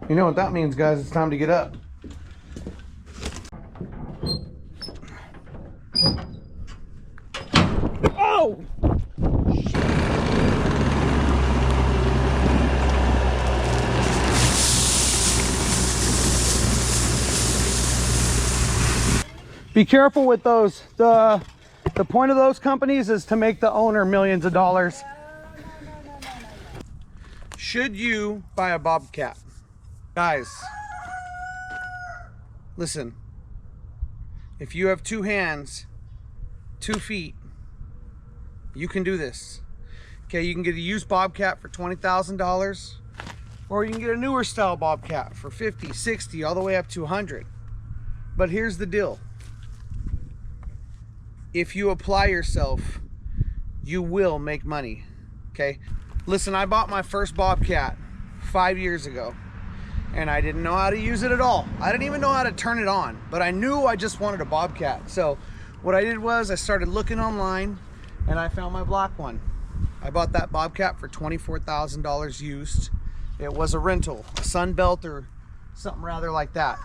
You know what that means, guys? It's time to get up. Oh! Be careful with those. The point of those companies is to make the owner millions of dollars. Should you buy a bobcat? Guys, listen. If you have 2 hands, 2 feet, you can do this. Okay, you can get a used bobcat for $20,000, or you can get a newer style bobcat for 50, 60, all the way up to 100. But here's the deal. If you apply yourself, you will make money. Okay, listen, I bought my first bobcat 5 years ago, and I didn't know how to use it at all. I didn't even know how to turn it on, but I knew I just wanted a bobcat. So what I did was I started looking online, and I found my black one. I bought that bobcat for $24,000 used. It was a rental, a Sunbelt or something rather like that.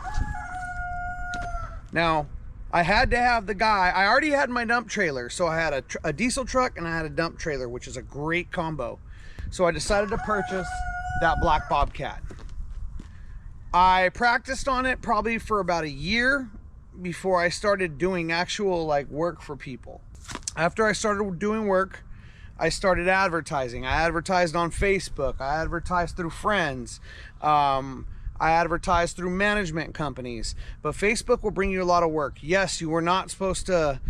Now, I had to have the guy, I already had my dump trailer, so I had a diesel truck and I had a dump trailer, which is a great combo. So I decided to purchase that black bobcat. I practiced on it probably for about a year before I started doing actual work for people. After I started doing work, I started advertising. I advertised on Facebook. I advertised through friends. I advertised through management companies. But Facebook will bring you a lot of work. Yes, you were not supposed to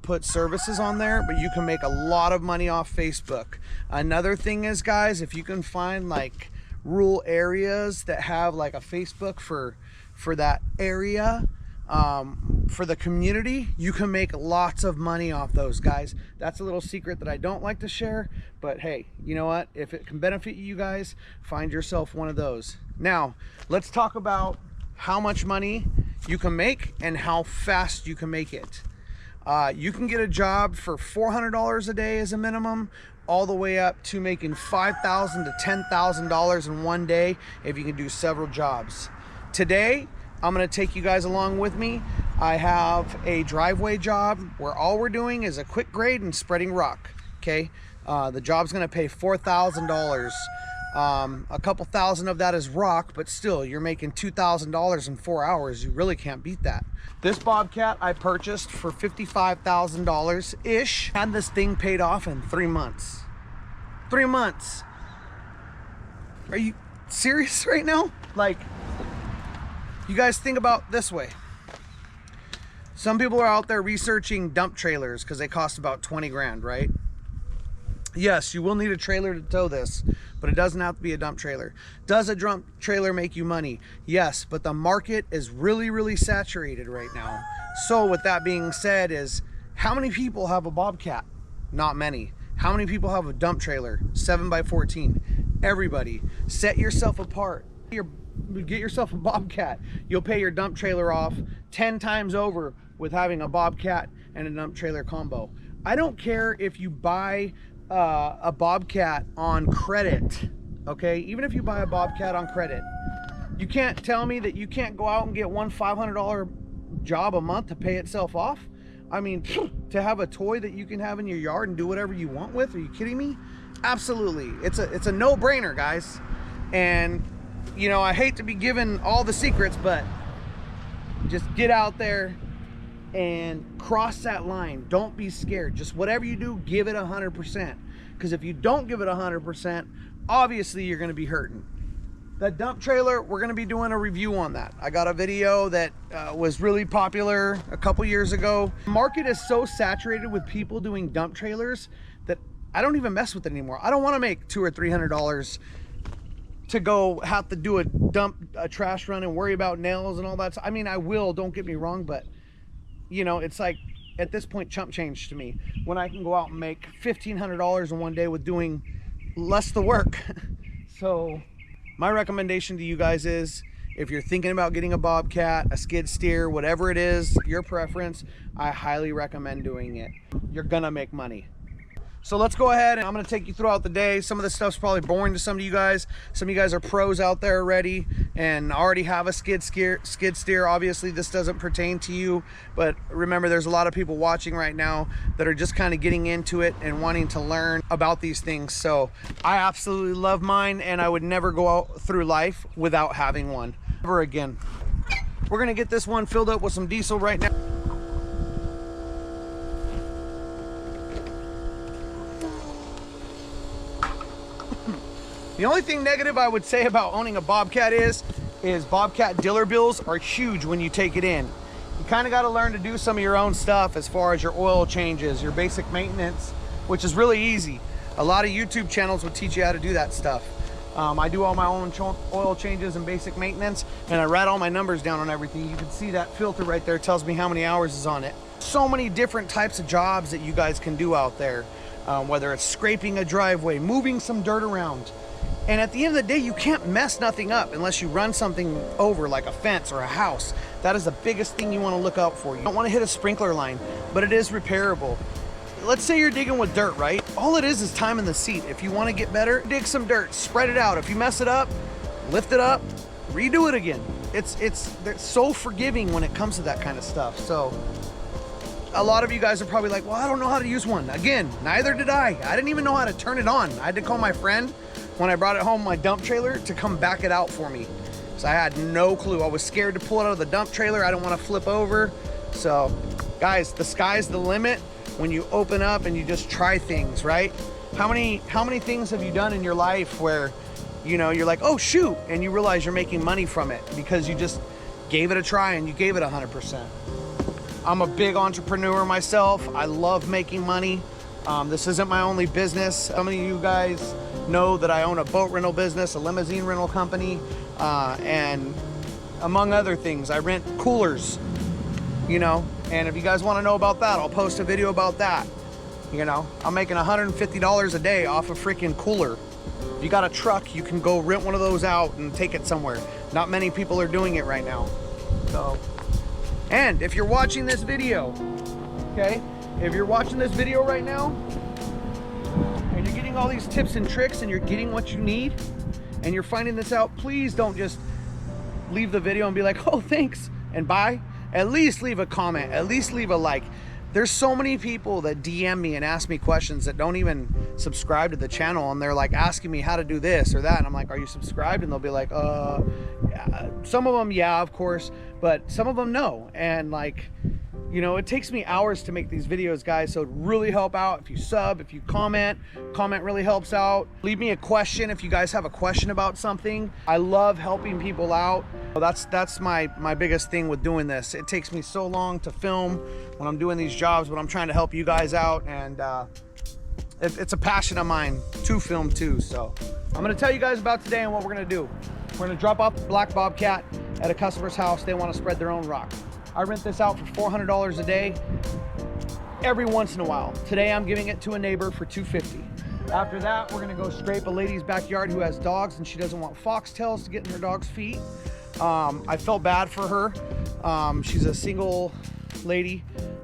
put services on there, but you can make a lot of money off Facebook. Another thing is, guys, if you can find rural areas that have a Facebook for that area, for the community, you can make lots of money off those, guys. That's a little secret that I don't like to share, but hey, you know what? If it can benefit you guys, find yourself one of those. Now, let's talk about how much money you can make and how fast you can make it. You can get a job for $400 a day as a minimum, all the way up to making $5,000 to $10,000 in one day if you can do several jobs. Today, I'm gonna take you guys along with me. I have a driveway job where all we're doing is a quick grade and spreading rock, okay? The job's gonna pay $4,000. A couple thousand of that is rock, but still, you're making $2,000 in 4 hours. You really can't beat that. This bobcat I purchased for $55,000-ish. Had this thing paid off in 3 months. 3 months. Are you serious right now? You guys think about this way. Some people are out there researching dump trailers because they cost about 20 grand, right? Yes, you will need a trailer to tow this, but it doesn't have to be a dump trailer. Does a dump trailer make you money? Yes, but the market is really, really saturated right now. So with that being said, is how many people have a bobcat? Not many. How many people have a dump trailer? 7x14. Everybody. Set yourself apart. Get yourself a bobcat. You'll pay your dump trailer off 10 times over with having a bobcat and a dump trailer combo. I don't care if you buy a bobcat on credit, okay? Even if you buy a bobcat on credit, you can't tell me that you can't go out and get one $500 job a month to pay itself off. I mean, to have a toy that you can have in your yard and do whatever you want with. Are you kidding me? Absolutely. It's a no-brainer, guys. And you know, I hate to be giving all the secrets, but just get out there and cross that line. Don't be scared. Just whatever you do, give it 100%. Because if you don't give it 100%, obviously you're going to be hurting. That dump trailer, we're going to be doing a review on that. I got a video that was really popular a couple years ago. The market is so saturated with people doing dump trailers that I don't even mess with it anymore. I don't want to make $200 or $300 to go have to do a trash run and worry about nails and all that. I mean, I will, don't get me wrong, but you know, it's like at this point chump change to me when I can go out and make $1,500 in one day with doing less the work. So my recommendation to you guys is, if you're thinking about getting a bobcat, a skid steer, whatever it is, your preference, I highly recommend doing it. You're gonna make money. So let's go ahead and I'm gonna take you throughout the day. Some of this stuff's probably boring to some of you guys. Some of you guys are pros out there already and already have a skid steer. Obviously this doesn't pertain to you, but remember there's a lot of people watching right now that are just kind of getting into it and wanting to learn about these things. So I absolutely love mine, and I would never go out through life without having one ever again. We're gonna get this one filled up with some diesel right now. The only thing negative I would say about owning a Bobcat is Bobcat dealer bills are huge when you take it in. You kind of got to learn to do some of your own stuff as far as your oil changes, your basic maintenance, which is really easy. A lot of YouTube channels would teach you how to do that stuff. I do all my own oil changes and basic maintenance, and I write all my numbers down on everything. You can see that filter right there tells me how many hours is on it. So many different types of jobs that you guys can do out there, whether it's scraping a driveway, moving some dirt around. And at the end of the day, you can't mess nothing up unless you run something over, like a fence or a house. That is the biggest thing you want to look out for. You don't want to hit a sprinkler line, but it is repairable. Let's say you're digging with dirt, right? All it is time in the seat. If you want to get better, dig some dirt, spread it out. If you mess it up, lift it up, redo it again. They're so forgiving when it comes to that kind of stuff. So a lot of you guys are probably like, well, I don't know how to use one. Again, neither did I. I didn't even know how to turn it on. I had to call my friend when I brought it home, my dump trailer, to come back it out for me. So I had no clue. I was scared to pull it out of the dump trailer. I don't want to flip over. So guys, the sky's the limit when you open up and you just try things, right? How many things have you done in your life where, you know, you're like, oh shoot, and you realize you're making money from it because you just gave it a try and you gave it 100%. I'm a big entrepreneur myself. I love making money. This isn't my only business. Some of you guys know that I own a boat rental business, a limousine rental company, and among other things, I rent coolers, you know, and if you guys want to know about that, I'll post a video about that. You know, I'm making $150 a day off a freaking cooler. If you got a truck, you can go rent one of those out and take it somewhere. Not many people are doing it right now. So, and if you're watching this video, okay, if you're watching this video right now and you're getting all these tips and tricks and you're getting what you need and you're finding this out, please don't just leave the video and be like, oh, thanks and bye. At least leave a comment, at least leave a like. There's so many people that DM me and ask me questions that don't even subscribe to the channel, and they're like asking me how to do this or that, and I'm like, are you subscribed? And they'll be like, yeah. Some of them, yeah, of course, but some of them no. And like, you know, it takes me hours to make these videos, guys, so it would really help out if you sub, if you comment really helps out. Leave me a question if you guys have a question about something. I love helping people out. That's my biggest thing with doing this. It takes me so long to film when I'm doing these jobs, but I'm trying to help you guys out, and it's a passion of mine to film too. So I'm gonna tell you guys about today and what we're gonna do. We're gonna drop off the black Bobcat at a customer's house. They want to spread their own rock. I rent this out for $400 a day every once in a while. Today I'm giving it to a neighbor for $250. After that, we're gonna go scrape a lady's backyard who has dogs and she doesn't want foxtails to get in her dog's feet. I felt bad for her. She's a single lady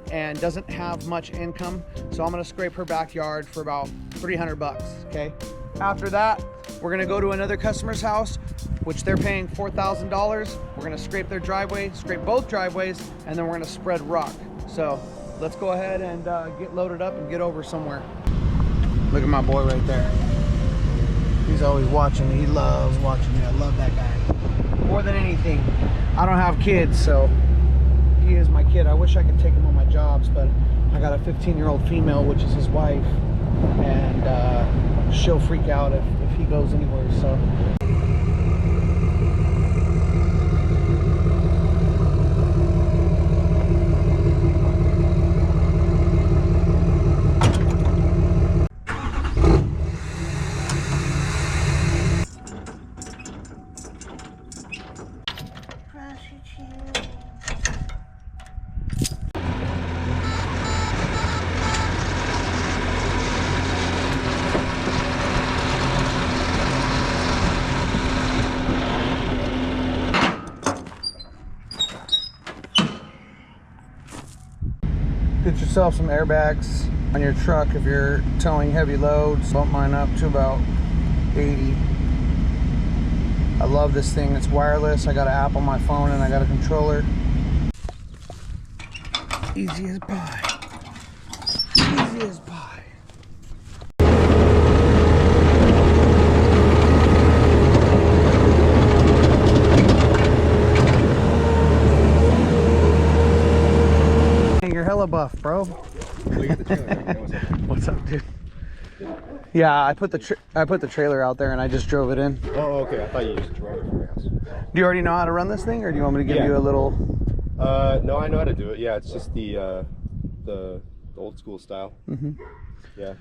and doesn't have much income, so I'm gonna scrape her backyard for about 300 bucks, okay? After that, we're gonna go to another customer's house, which they're paying $4,000. We're gonna scrape their driveway, scrape both driveways, and then we're gonna spread rock. So let's go ahead and get loaded up and get over somewhere. Look at my boy right there. He's always watching me. He loves watching me. I love that guy. More than anything, I don't have kids, so he is my kid. I wish I could take him on my jobs, but I got a 15-year-old female, which is his wife, and she'll freak out if he goes anywhere, so. Get yourself some airbags. on your truck if you're towing heavy loads. Bump mine up to about 80. I love this thing. It's wireless. I got an app on my phone and I got a controller. Easy as pie. Easy as pie. You're hella buff, bro. What's up, dude? Yeah, I put the trailer out there and I just drove it in. Oh, okay. I thought you just drove it from your house. Do you already know how to run this thing, or do you want me to give you a little? No, I know how to do it. Yeah, it's just the old school style. Mm-hmm. Yeah.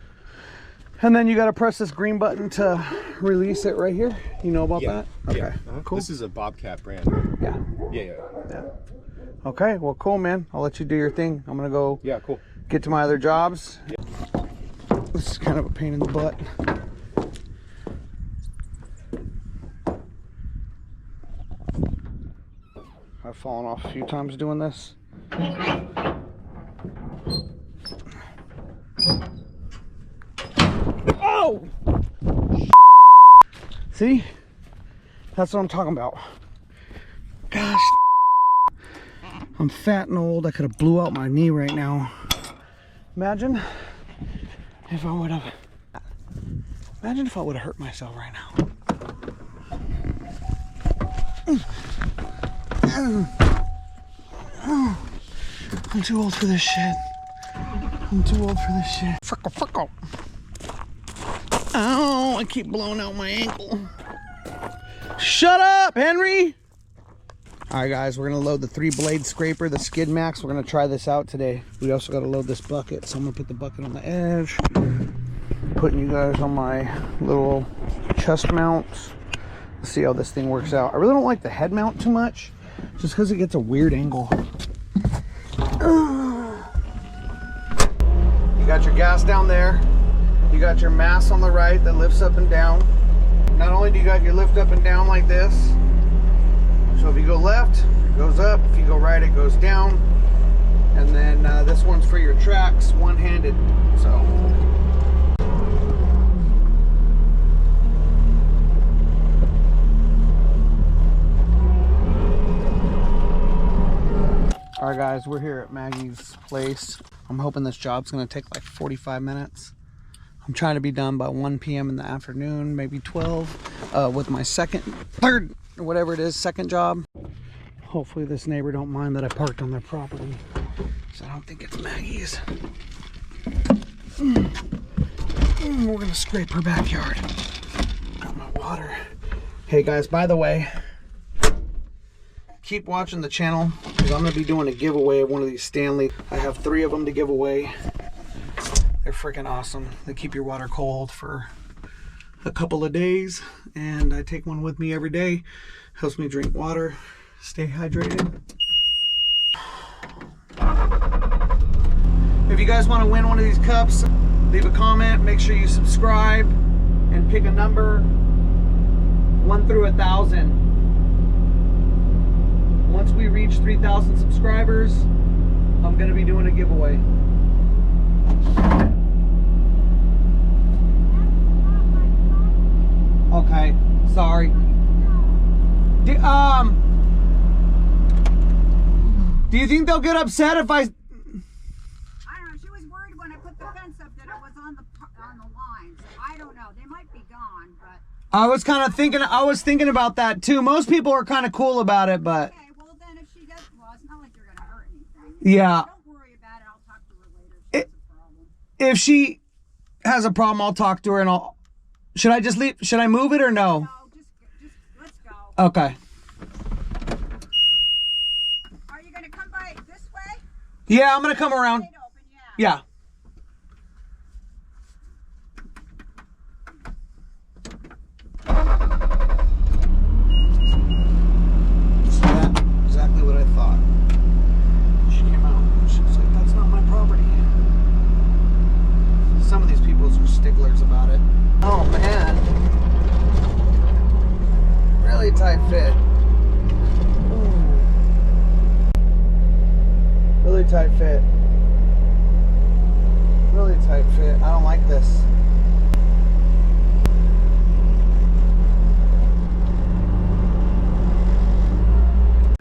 And then you got to press this green button to release it right here. You know about that? Okay. Yeah. Cool. This is a Bobcat brand. Right? Yeah. Yeah. Okay. Well, cool, man. I'll let you do your thing. I'm gonna go. Yeah. Cool. Get to my other jobs. Yeah. This is kind of a pain in the butt. I've fallen off a few times doing this. Oh! See? That's what I'm talking about. Gosh. I'm fat and old. I could have blew out my knee right now. Imagine if I would have. Imagine if I would have hurt myself right now. I'm too old for this shit. I'm too old for this shit. Frickle. Oh, I keep blowing out my ankle. Shut up, Henry! Alright guys, we're gonna load the 3-blade scraper, the Skid Max. We're gonna try this out today. We also gotta load this bucket, so I'm gonna put the bucket on the edge. Putting you guys on my little chest mounts. Let's see how this thing works out. I really don't like the head mount too much, just because it gets a weird angle. You got your gas down there. You got your mass on the right that lifts up and down. Not only do you got your lift up and down like this, so if you go left, it goes up. If you go right, it goes down. And then this one's for your tracks, one-handed. So. All right, guys, we're here at Maggie's place. I'm hoping this job's gonna take like 45 minutes. I'm trying to be done by 1 p.m. in the afternoon, maybe 12, with my third, or whatever it is, second job. Hopefully this neighbor don't mind that I parked on their property, so I don't think it's Maggie's. We're gonna scrape her backyard. Got my water. Hey guys, by the way, keep watching the channel because I'm gonna be doing a giveaway of one of these Stanley. I have 3 of them to give away. They're freaking awesome. They keep your water cold for a couple of days, and I take one with me every day. Helps me drink water, stay hydrated. If you guys want to win one of these cups, leave a comment, make sure you subscribe, and pick a number 1 through 1,000. Once we reach 3,000 subscribers, I'm going to be doing a giveaway. Okay, sorry. Do you think they'll get upset if I don't know, she was worried when I put the fence up that it was on the line. So I don't know. They might be gone, but I was thinking about that too. Most people are kind of cool about it, but okay, well then if she does, well, it's not like you're gonna hurt anything. Yeah. Don't worry about it. I'll talk to her later if she has a problem. If she has a problem, I'll talk to her and should I just leave? Should I move it or no? No, just let's go. Okay. Are you gonna come by this way? Yeah, I'm gonna come around. Open, yeah. Yeah. Exactly what I thought. She came out and she was like, that's not my property. Some of these people are sticklers about it. Oh man. Really tight fit. Ooh. Really tight fit. Really tight.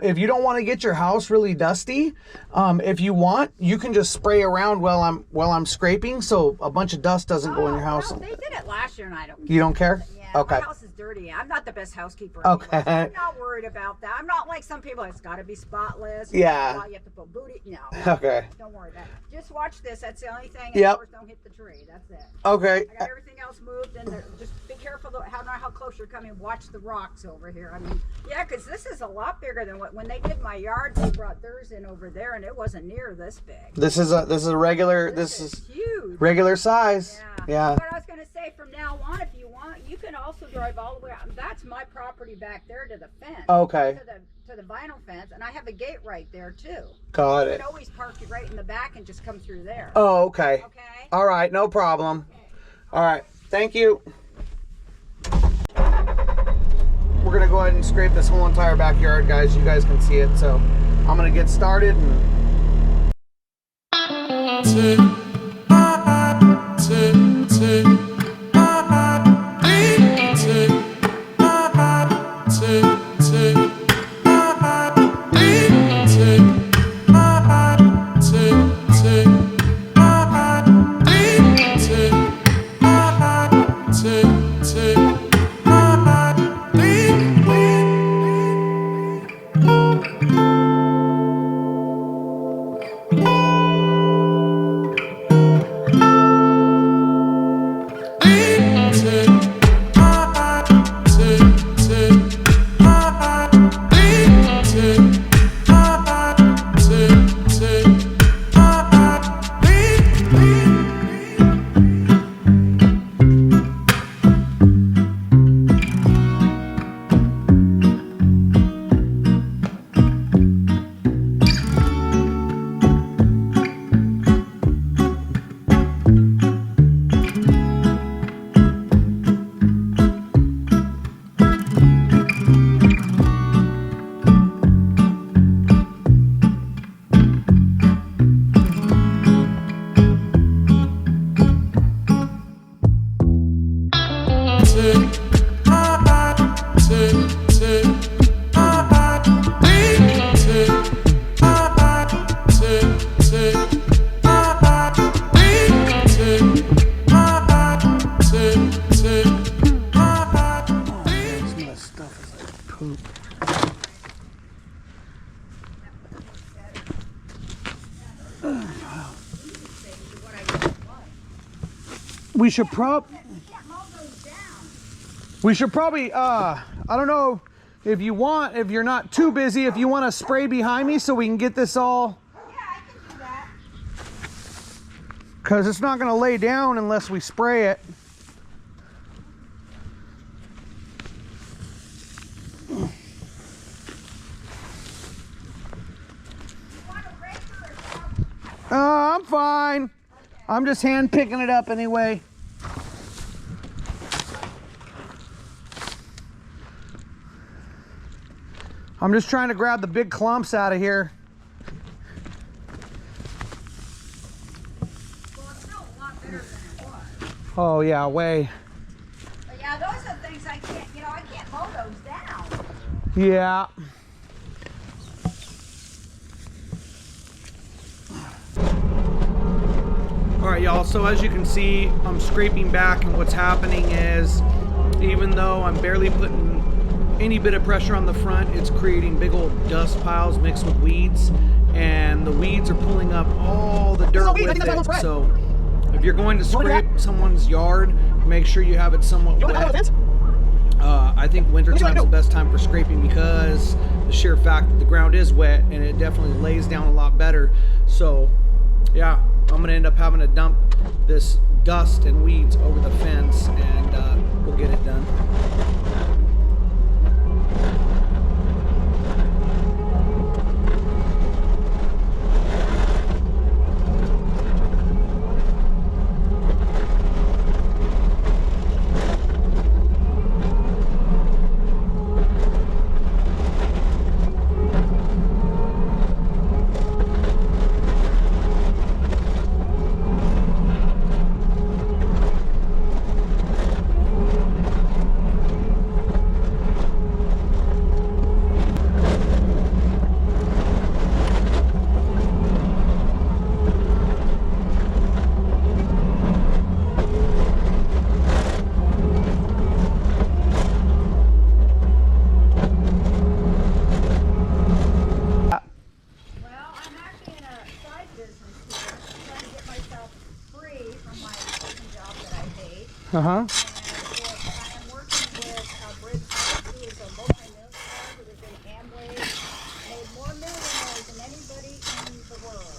if you don't want to get your house really dusty, if you want, you can just spray around while I'm scraping, so a bunch of dust doesn't go in your house. Well, they did it last year, and I don't care. You don't care? Yeah, okay. My house is dirty. I'm not the best housekeeper. Okay. Anyway, so I'm not worried about that. I'm not like some people. It's got to be spotless. Yeah. You have to put booty. No. Okay. Don't worry about it. Just watch this. That's the only thing. And Yep. of course, don't hit the tree. That's it. Okay. I got everything else moved, and just be careful how close you're coming. Watch the rocks over here. I mean, yeah, because this is a lot bigger than when they did my yard. They brought theirs in over there, and it wasn't near this big. This is a regular. This is huge. Regular size. Yeah. But I was going to say, from now on, if you want, you can also drive all the way out. That's my property back there to the fence. Okay. To the vinyl fence, and I have a gate right there too. Got it. You can always park it right in the back and just come through there. Oh, okay. Okay. All right, no problem. Okay. All right, thank you. We're gonna go ahead and scrape this whole entire backyard, guys. You guys can see it, so I'm gonna get started. We should probably, I don't know if you're not too busy, if you want to spray behind me so we can get this all. Yeah, I can do that. Because it's not going to lay down unless we spray it. I'm fine. Okay. I'm just hand picking it up anyway. I'm just trying to grab the big clumps out of here. Well, it's still a lot better than it was. Oh yeah, way. But yeah, those are things I can't mow those down. Yeah. All right, y'all, so as you can see, I'm scraping back, and what's happening is, even though I'm barely putting any bit of pressure on the front, it's creating big old dust piles mixed with weeds, and the weeds are pulling up all the dirt with it. So if you're going to scrape someone's yard, make sure you have it somewhat wet. I think wintertime is the best time for scraping because the sheer fact that the ground is wet, and it definitely lays down a lot better. So yeah, I'm gonna end up having to dump this dust and weeds over the fence, and we'll get it done. Uh-huh. And I am working with Britt Hart, who is a multi-millionaire who was in Amway, made more millionaires than anybody in the world.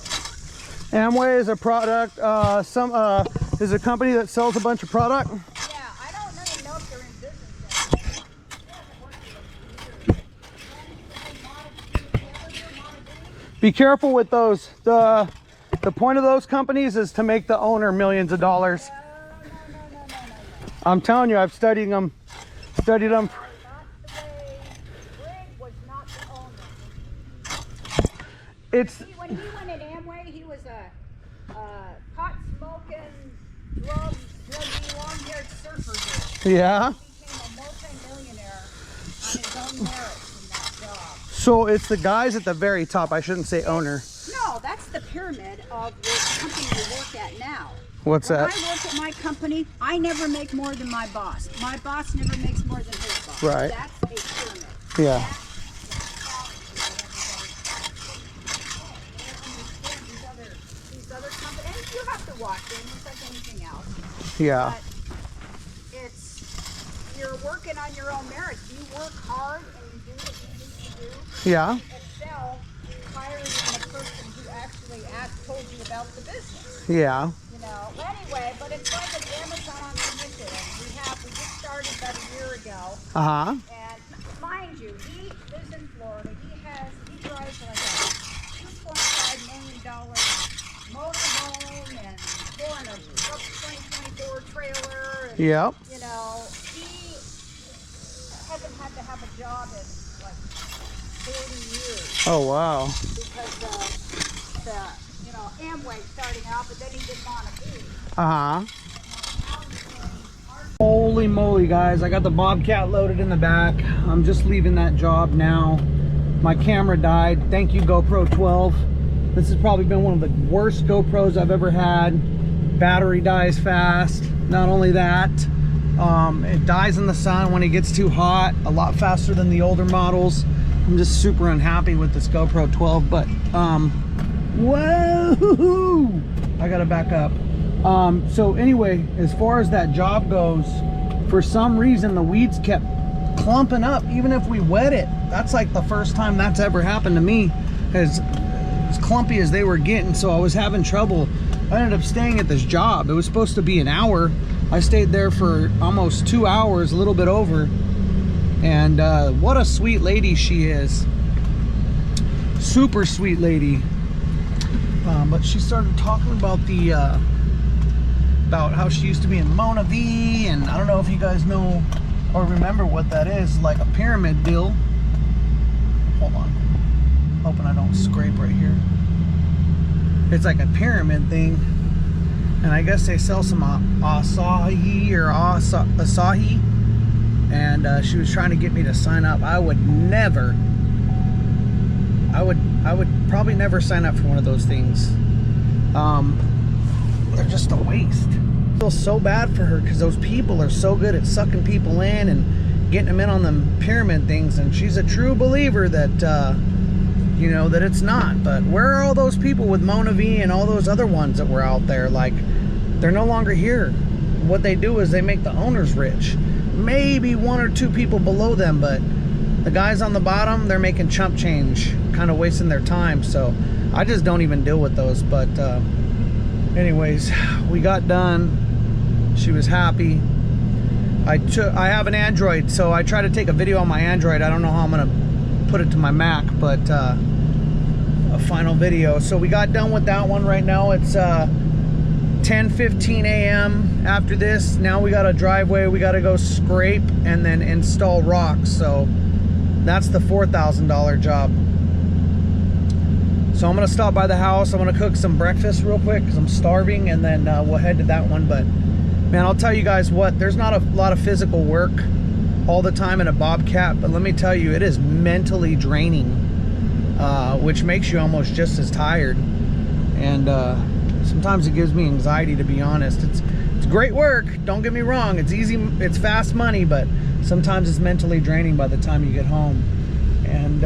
Amway is a product, is a company that sells a bunch of product. Yeah, I don't really know if they're in business yet. Be careful with those. The point of those companies is to make the owner millions of dollars. No. I'm telling you, I've studied them. Not the way Greg was not the owner. When he went in Amway, he was a pot smoking, druggy, long-haired surfer dude. Yeah. He became a multi-millionaire on his own merits in that job. So it's the guys at the very top. I shouldn't say owner. No, that's the pyramid of the company you work at now. What's that? When I work at my company, I never make more than my boss. My boss never makes more than his boss. Right. That's a pyramid. Yeah. These other companies, and you have to watch them, it's like anything else. Yeah. But you're working on your own merits. You work hard and you do what you need to do. Yeah. Excel higher than the person who actually told you about the business. Yeah. You know. Anyway, but it's like an Amazon initiative. We just started about a year ago. Uh-huh. And mind you, he lives in Florida. He drives like a $2.5 million motorhome and pulling a truck 2024 trailer. And, Yep. you know, he hasn't had to have a job in like 40 years. Oh, wow. Because Amway starting out, but then he didn't want to be. Uh-huh. Holy moly, guys. I got the Bobcat loaded in the back. I'm just leaving that job now. My camera died. Thank you, GoPro 12. This has probably been one of the worst GoPros I've ever had. Battery dies fast. Not only that, it dies in the sun when it gets too hot, a lot faster than the older models. I'm just super unhappy with this GoPro 12, but whoa! I gotta back up. So anyway, as far as that job goes, for some reason the weeds kept clumping up even if we wet it. That's like the first time that's ever happened to me, as clumpy as they were getting. So I was having trouble. I ended up staying at this job. It was supposed to be an hour. I stayed there for almost 2 hours, a little bit over. And what a sweet lady she is. Super sweet lady. But she started talking about about how she used to be in Mona V, and I don't know if you guys know or remember what that is, like a pyramid deal. Hold on, hoping I don't scrape right here. It's like a pyramid thing, and I guess they sell some acai or acai, and she was trying to get me to sign up. I would probably never sign up for one of those things. They're just a waste. I feel so bad for her because those people are so good at sucking people in and getting them in on them pyramid things, and she's a true believer that you know, that it's not. But where are all those people with Mona V and all those other ones that were out there? Like, they're no longer here. What they do is they make the owners rich. Maybe 1 or 2 people below them, but the guys on the bottom, they're making chump change, kind of wasting their time. So I just don't even deal with those. But anyways, we got done. She was happy. I have an Android, so I try to take a video on my Android. I don't know how I'm gonna put it to my Mac, but a final video. So we got done with that one. Right now it's 10:15 a.m. after this. Now we got a driveway we got to go scrape and then install rocks. So that's the $4,000 job. So I'm gonna stop by the house. I'm gonna cook some breakfast real quick because I'm starving, and then we'll head to that one. But man, I'll tell you guys what, there's not a lot of physical work all the time in a Bobcat, but let me tell you, it is mentally draining, which makes you almost just as tired. And sometimes it gives me anxiety, to be honest. It's great work, don't get me wrong. It's easy, it's fast money, but sometimes it's mentally draining by the time you get home. And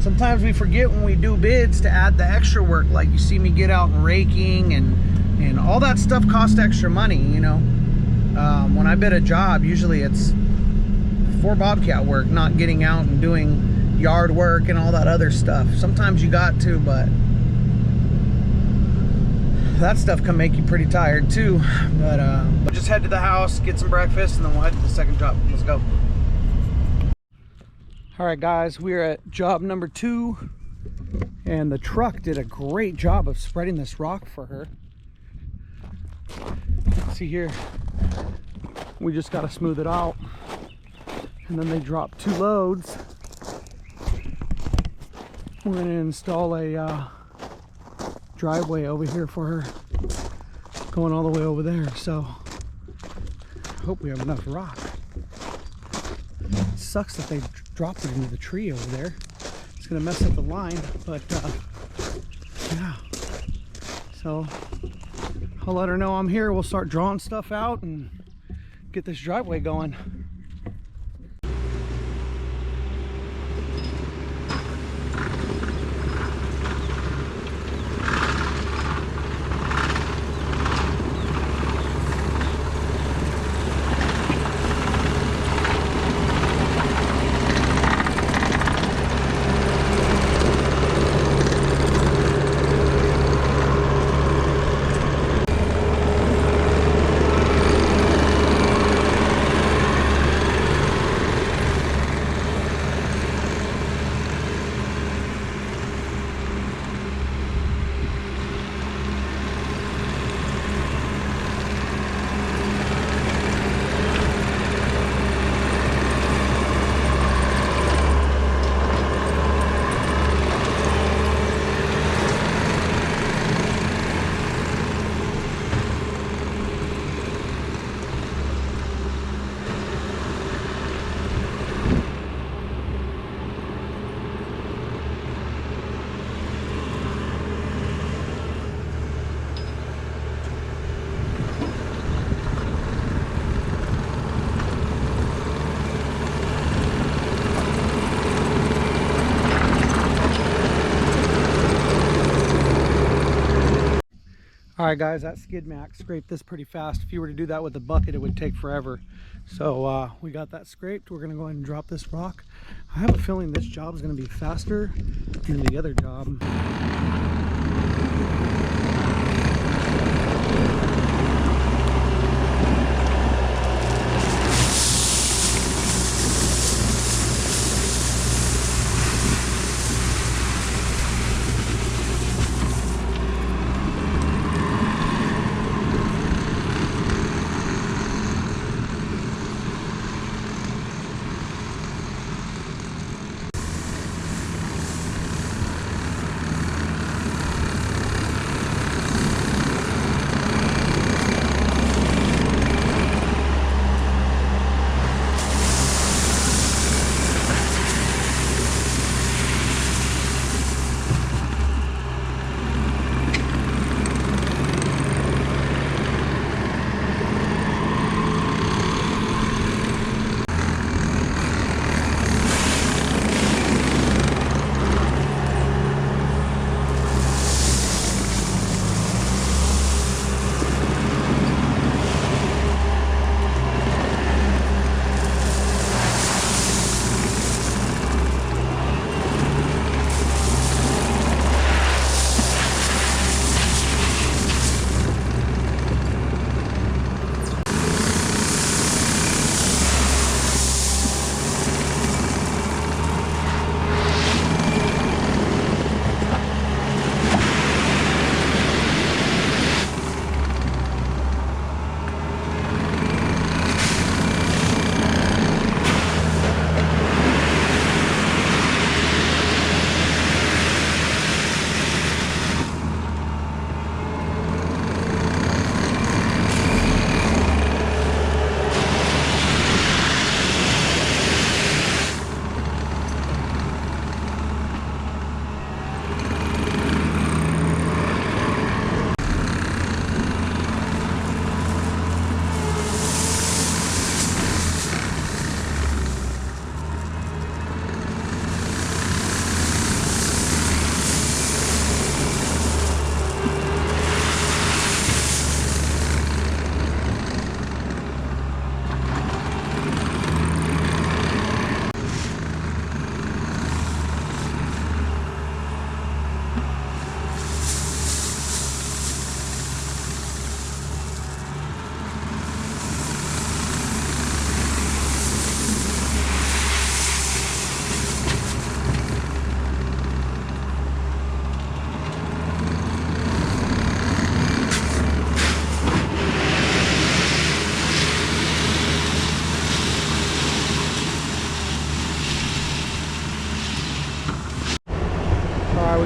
sometimes we forget when we do bids to add the extra work. Like, you see me get out and raking and And all that stuff costs extra money, you know. When I bid a job, usually it's for bobcat work, not getting out and doing yard work and all that other stuff. Sometimes you got to, but that stuff can make you pretty tired too. But we'll just head to the house, get some breakfast, and then we'll head to the second job. Let's go. All right, guys, we're at job number 2, and the truck did a great job of spreading this rock for her. See here, we just got to smooth it out, and then they dropped 2 loads. We're going to install a driveway over here for her, going all the way over there. So I hope we have enough rock. It sucks that they dropped it into the tree over there. It's going to mess up the line, but yeah. So I'll let her know I'm here. We'll start drawing stuff out and get this driveway going. All right, guys, that skid max scraped this pretty fast. If you were to do that with a bucket, it would take forever. So we got that scraped. We're gonna go ahead and drop this rock. I have a feeling this job is gonna be faster than the other job.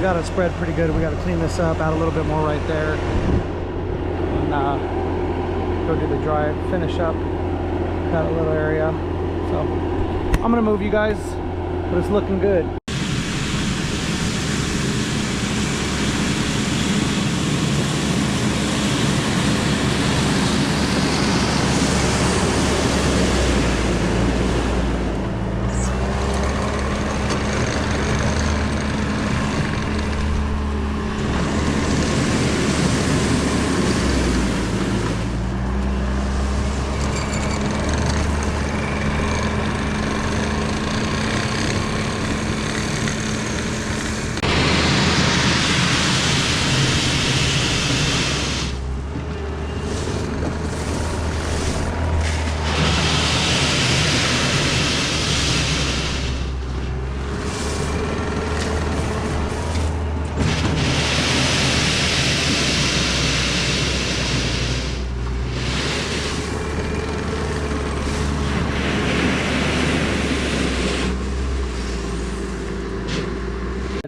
got it spread pretty good. We got to clean this up, add a little bit more right there, and go do the drive, finish up that little area. So I'm gonna move you guys, but it's looking good.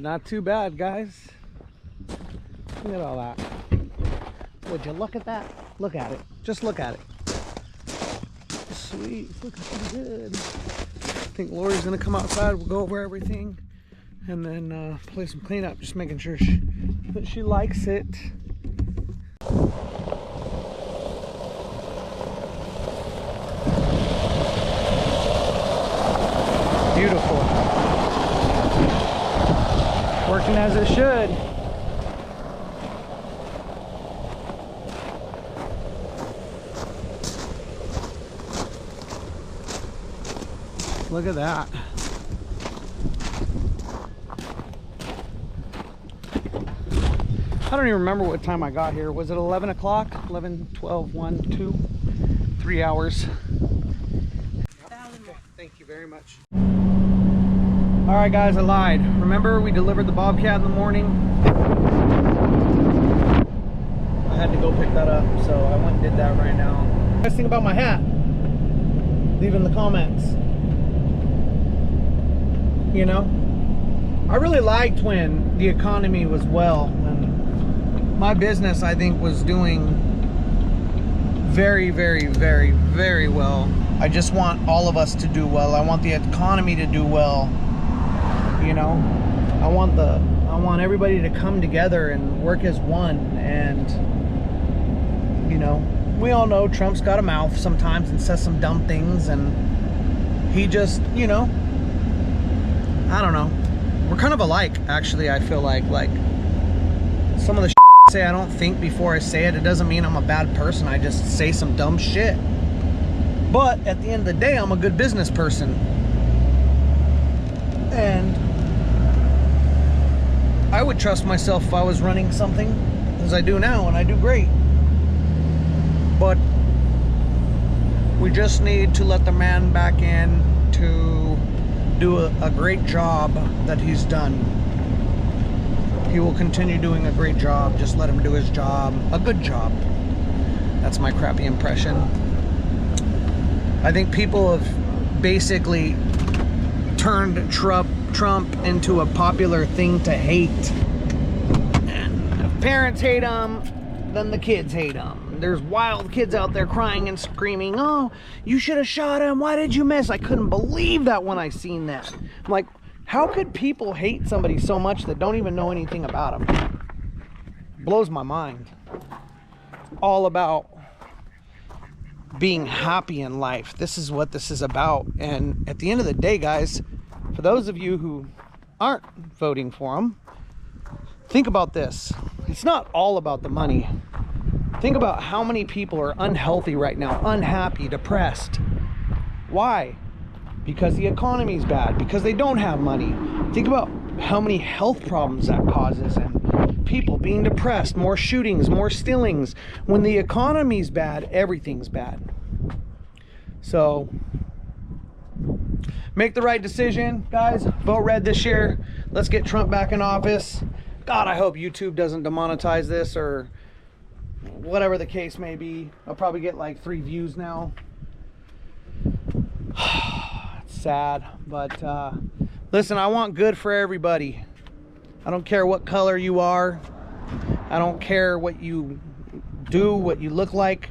Not too bad, guys. Look at all that. Would you look at that? Look at it. Just look at it. Sweet. It's looking pretty good. I think Lori's gonna come outside. We'll go over everything and then play some cleanup. Just making sure that she likes it. Beautiful. Working as it should. Look at that. I don't even remember what time I got here. Was it 11 o'clock? 11, 12, 1, 2, 3 hours. Okay, thank you very much. All right, guys, I lied. Remember, we delivered the Bobcat in the morning. I had to go pick that up, so I went and did that right now. What do you guys think about my hat? Leave in the comments. You know, I really liked when the economy was well, and my business, I think, was doing very, very, very, very well. I just want all of us to do well. I want the economy to do well. You know, I want everybody to come together and work as one. And you know, we all know Trump's got a mouth sometimes and says some dumb things, and he just, you know, I don't know. We're kind of alike, actually. I feel like some of the I say, I don't think before I say it. It doesn't mean I'm a bad person. I just say some dumb shit. But at the end of the day, I'm a good business person. And I would trust myself if I was running something as I do now, and I do great. But we just need to let the man back in to do a great job that he's done. He will continue doing a great job. Just let him do his job. A good job. That's my crappy impression. I think people have basically turned Trump into a popular thing to hate. And if parents hate him, then the kids hate him. There's wild kids out there crying and screaming, oh, you should have shot him. Why did you miss? I couldn't believe that when I seen that. I'm like, how could people hate somebody so much that don't even know anything about them? Blows my mind. All about being happy in life. This is what this is about. And at the end of the day, guys, for those of you who aren't voting for him, think about this. It's not all about the money. Think about how many people are unhealthy right now, unhappy, depressed. Why? Because the economy's bad, because they don't have money. Think about how many health problems that causes, and people being depressed, more shootings, more stealings. When the economy's bad, everything's bad. So make the right decision, guys. Vote red this year. Let's get Trump back in office. God, I hope YouTube doesn't demonetize this or whatever the case may be. I'll probably get like 3 views now. It's sad, but listen, I want good for everybody. I don't care what color you are. I don't care what you do, what you look like.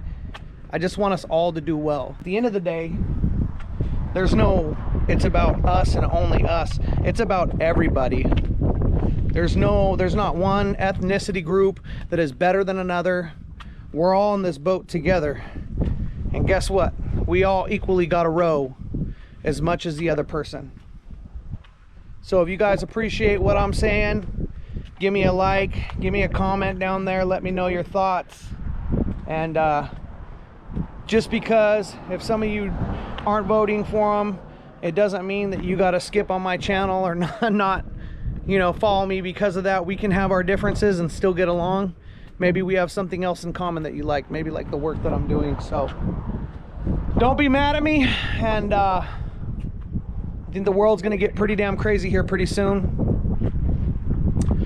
I just want us all to do well. At the end of the day, there's no, it's about us and only us. It's about everybody. There's not one ethnicity group that is better than another. We're all in this boat together. And guess what? We all equally got to row as much as the other person. So if you guys appreciate what I'm saying, give me a like, give me a comment down there, let me know your thoughts. And just because if some of you aren't voting for them, it doesn't mean that you got to skip on my channel or not, you know, follow me because of that. We can have our differences and still get along. Maybe we have something else in common that you like, maybe like the work that I'm doing. So don't be mad at me. And I think the world's gonna get pretty damn crazy here pretty soon.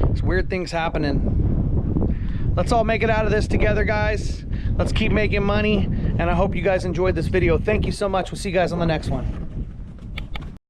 There's weird things happening. Let's all make it out of this together, guys. Let's keep making money, and I hope you guys enjoyed this video. Thank you so much. We'll see you guys on the next one.